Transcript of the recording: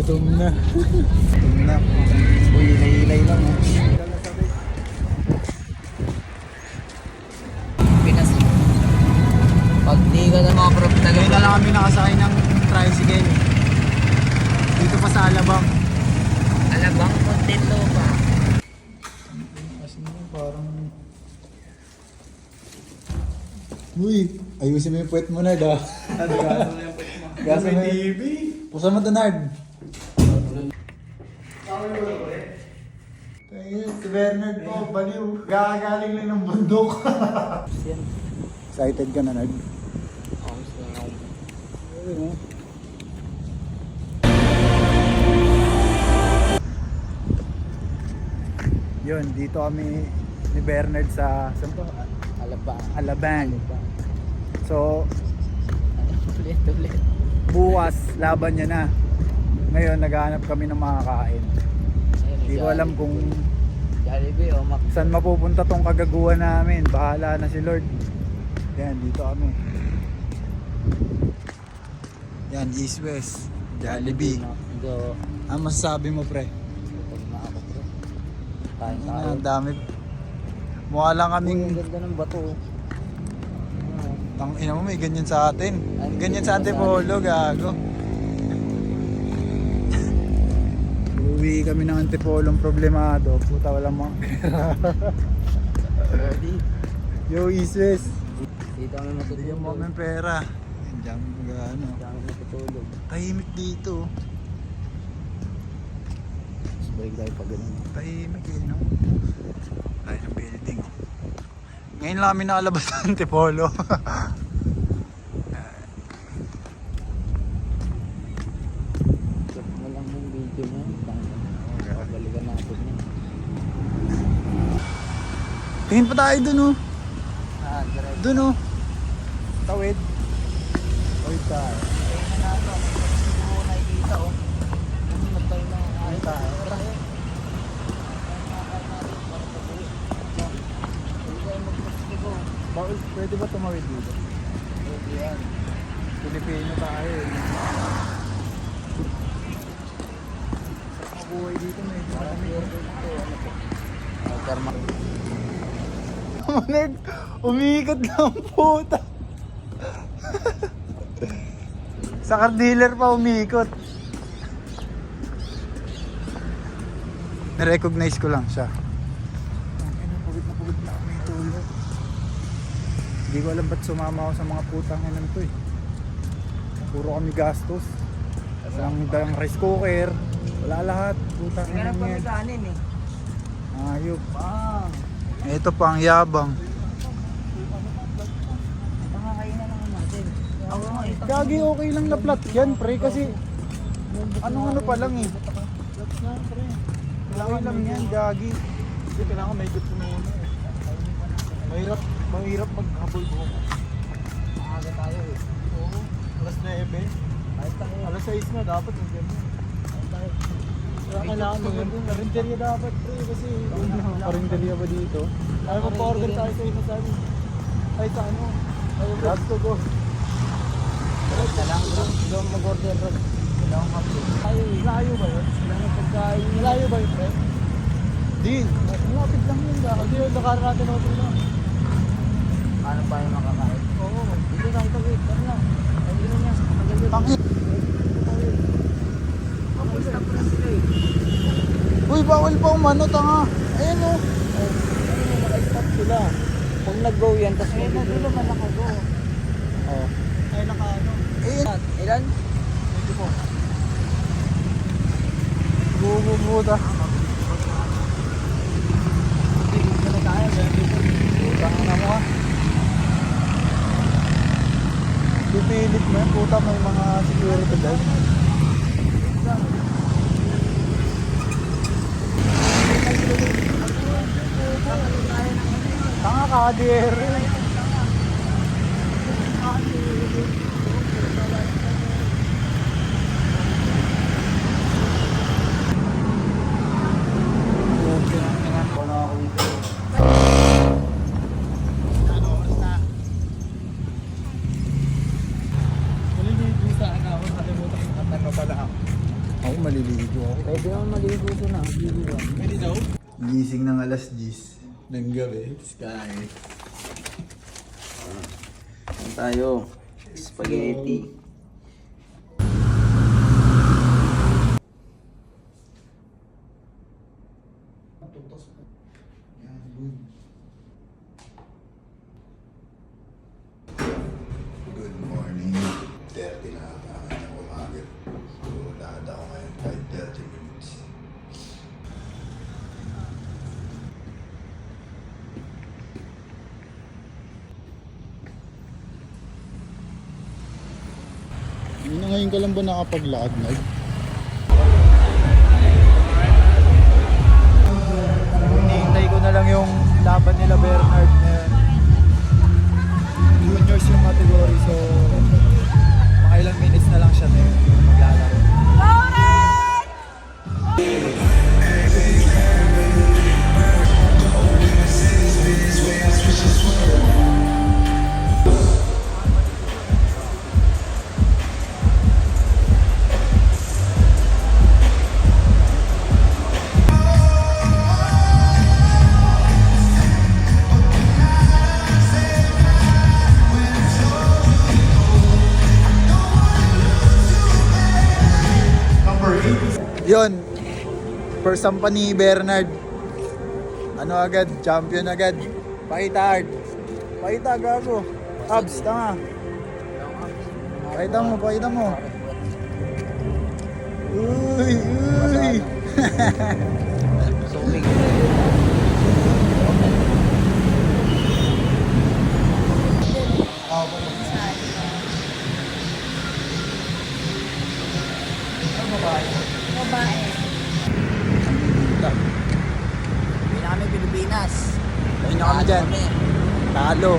Gutom na. Gutom na. Uy, hilay-hilay lang oh. Pinas. Pag di ka na mga prop talaga. Ngayon na lang kami nakasakay ng tricycle. Dito pa sa Alabang. Alabang Contento pa. Kasi parang... Uy, ayusin mo yung puwet mo, Nard ah. Gaso na yung pwede mo. Gaso mo yung... TV. Pusa mo to, Nard. Ayun, si Bernard po, baliw. Gagaling lang ng bundok. Excited ka na, Nard? Ayun, oh. Yun, dito kami ni Bernard sa saan po? Alabang. So, Ulit. bukas laban niya na. Ngayon naghahanap kami ng makakain. Hindi ko alam kung Jollibee o Mac. saan mapupunta tong kagaguhan namin. Bahala na si Lord. Yan, dito kami. Yan, East West Jollibee. So, Ang masasabi mo, pre? pag na ako bro. Kain tayo. Ang dami. Mukha lang kaming Ang ganda ng bato. tang ina mo, may ganyan sa atin. Ganyan sa Antipolo, gago. Uwi kami ng Antipolong problemado. Puta, walang mga pera. Ready? Yo, East West. Dito kami Bigyan mo matutulog. kami ng pera. Diyan ano. Dito kami matutulog. Tahimik dito. Tapos balik tayo pag ganun. Tahimik eh, no? Tayo ng building. Oh. Ngayon lang kami nakalabas ng Antipolo. Check mo lang yung video niya. Balikan natin niya. Tingin pa tayo dun, oh. Diretso. Dun, oh. Tawid. Tawid tayo. Ayun na nato. Hindi mo nakikita oh. Ano tayo lang. Tawid tayo. Pwede ba tumawid dito? Pwede yan. Pilipino tayo eh. Mabuhay dito na ito. Karma. Nerd, umiikot ng puta. Sa car dealer pa umiikot. Nirecognize ko lang siya. Pagod na kami tulog. Hindi ko alam ba't sumama ako sa mga putang inan to eh. Puro kami gastos. Walang dalang rice cooker. Wala lahat. Putang inan Meron pa yan. kanin eh. Ayop. Bang! Ito pa ang yabang. Pangakainan naman natin. Ako nga ito. Gagi okay lang na flat yan pre kasi ano pa lang eh. Okay lang yan gagi. Kasi kailangan may good na muna eh. Mahirap maghabol mo. Maaga tayo eh. Oo. Alas 9. Kahit tayo. Alas 6 na dapat yung ganyan. Kahit tayo. Kaya kailangan mo ganyan. Karinderya dapat pre kasi karinderya ba dito? Ay magpa-order tayo sa isa saan. Ay sa ano? Ay let's go. Basta lang bro. Doon mag-order bro. Kailangan kapit. Tayo eh. Layo ba yun? Kailangan pagkain. Malayo ba yun pre? Di. Lapit lang yun gagi. Hindi yun nakara natin ako lang. Paano pa yung makakain? Oo. Dito tayo tawid. Ano lang? Ayun na niya. Magalit. Tangin. Stop na sila eh. Uy, bawal pa umano, tanga. Ayan o. Naka-stop sila. Pag nag-go yan, tapos Ayan na, dito man nakago. Oo. Ay, naka-ano. Ayan. Ilan? Ito po. Bububuta. Dito na tayo. Putang na mo ah. Pipilit mo yan. Puta, may mga security guard. Tanga ka, dear. Maliligo ng gabi. Sky. Ano tayo? Spaghetti. Good morning. 30 na kakain ng umaga. So, lakad ako ngayon kahit 30 minutes. Hindi na ngayon ka lang ba nakapaglakad, Mike? Hinihintay ko na lang yung laban nila Bernard ngayon. Juniors yung category, so mga ilang minutes na lang siya na yun maglalaro. Yun, first sampa ni Bernard. Ano agad, champion agad. Pakita hard. Pakita, gago. Abs, tanga. Pakita mo, pakita mo. Uy, uy. Sumig. Babae. Hindi na kami Pilipinas. Ayun na kami dyan. Talo.